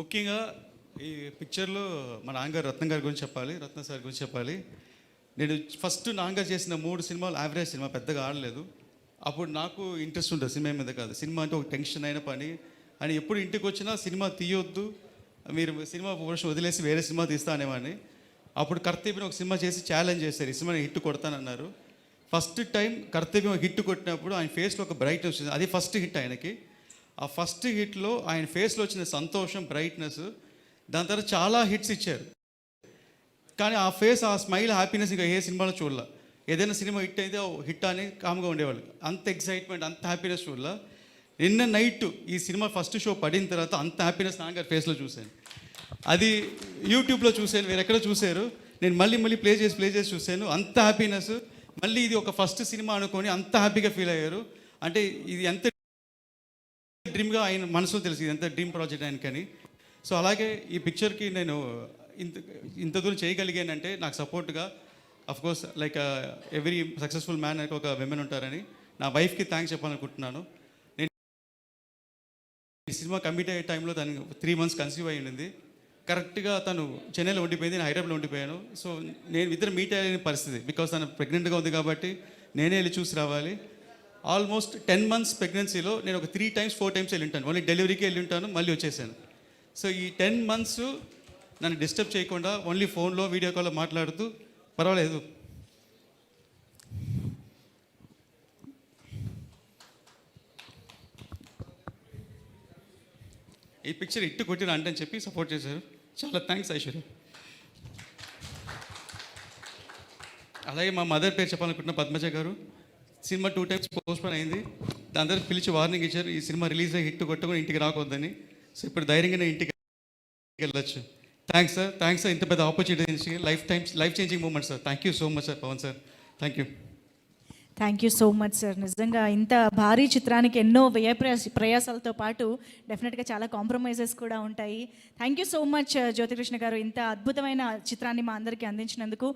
ముఖ్యంగా ఈ పిక్చర్లో మా నాన్నగారు రత్నం గారి గురించి చెప్పాలి, రత్న సార్ గురించి చెప్పాలి. నేను ఫస్ట్ నాన్నగారు చేసిన 3 సినిమాలు యావరేజ్ సినిమా, పెద్దగా ఆడలేదు. అప్పుడు నాకు ఇంట్రెస్ట్ ఉంటుంది సినిమా మీద కాదు. సినిమా అంటే ఒక టెన్షన్ అయిన పని అని ఎప్పుడు ఇంటికి వచ్చినా సినిమా తీయొద్దు, మీరు సినిమా ప్రొఫెషన్ వదిలేసి వేరే సినిమా తీస్తా అనేవాడిని. అప్పుడు కర్తవ్యం ఒక సినిమా చేసి ఛాలెంజ్ చేశారు, ఈ సినిమా హిట్ కొడతానన్నారు. ఫస్ట్ టైం కర్తవ్యం హిట్ కొట్టినప్పుడు ఆయన ఫేస్లో ఒక బ్రైట్నెస్ వచ్చింది. అది ఫస్ట్ హిట్ ఆయనకి. ఆ ఫస్ట్ హిట్లో ఆయన ఫేస్లో వచ్చిన సంతోషం, బ్రైట్నెస్, దాని తర్వాత చాలా హిట్స్ ఇచ్చారు. కానీ ఆ ఫేస్, ఆ స్మైల్, హ్యాపీనెస్ ఇంకా ఏ సినిమాలో చూడాల. ఏదైనా సినిమా హిట్ అయితే హిట్ అని కామ్గా ఉండేవాళ్ళు. అంత ఎక్సైట్మెంట్, అంత హ్యాపీనెస్ చూడాల. నిన్న నైట్ ఈ సినిమా ఫస్ట్ షో పడిన తర్వాత అంత హ్యాపీనెస్ నాన్నగారి ఫేస్లో చూశాను. అది యూట్యూబ్లో చూశాను, వేరే ఎక్కడ చూశారు. నేను మళ్ళీ ప్లే చేసి చూశాను. అంత హ్యాపీనెస్. మళ్ళీ ఇది ఒక ఫస్ట్ సినిమా అనుకొని అంత హ్యాపీగా ఫీల్ అయ్యారు. అంటే ఇది ఎంత డ్రీమ్గా ఆయన మనసులో తెలిసి ఎంత డ్రీమ్ ప్రాజెక్ట్ ఆయనకని. సో అలాగే ఈ పిక్చర్కి నేను ఇంత దూరం చేయగలిగానంటే నాకు సపోర్ట్గా of course like every successful man ఒక విమెన్ ఉంటారని నా వైఫ్కి థ్యాంక్స్ చెప్పాలనుకుంటున్నాను. నేను ఈ సినిమా కమిట్ అయ్యే టైంలో తను 3 months కన్సీవ్ అయ్యి ఉండింది. కరెక్ట్గా తను చెన్నైలో ఉండిపోయింది, నేను హైదరాబాద్లో ఉండిపోయాను. సో నేను ఇద్దరు మీట్ అయ్యే పరిస్థితి, బికాస్ తను ప్రెగ్నెంట్గా ఉంది కాబట్టి నేనే వెళ్ళి చూసి రావాలి. ఆల్మోస్ట్ 10 months ప్రెగ్నెన్సీలో నేను ఒక 3 times 4 times వెళ్ళి ఉంటాను. ఓన్లీ డెలివరీకి వెళ్ళి ఉంటాను, మళ్ళీ వచ్చేసాను. సో ఈ 10 months నన్ను డిస్టర్బ్ చేయకుండా ఓన్లీ ఫోన్లో, వీడియో కాల్లో మాట్లాడుతూ పర్వాలేదు. ఈ పిక్చర్ ఇట్టు కొట్టిన అంటే అని చెప్పి సపోర్ట్ చేశారు. చాలా థ్యాంక్స్ ఐశ్వర్య. అలాగే మా మదర్ పేరు చెప్పాలనుకుంటున్న పద్మజ గారు. సినిమా 2 times పోస్ట్పోన్ అయింది. దాని తర్వాత పిలిచి వార్నింగ్ ఇచ్చారు, ఈ సినిమా రిలీజ్ అయ్యి హిట్ కొట్టుకొని ఇంటికి రాకొద్దని. సో ఇప్పుడు ధైర్యంగా నేను ఇంటికి వెళ్ళొచ్చు. థ్యాంక్స్ సార్, ఇంత పెద్ద opportunity, life changing moment sir. Thank you so much sir, Pavan sir. Thank you so much sir. నిజంగా ఇంత భారీ చిత్రానికి ఎన్నో ప్రయాసాలతో పాటు డెఫినెట్గా చాలా కాంప్రమైజెస్ కూడా ఉంటాయి. Thank you so much Jyothi Krishna గారు, ఇంత అద్భుతమైన చిత్రాన్ని మా అందరికీ అందించినందుకు.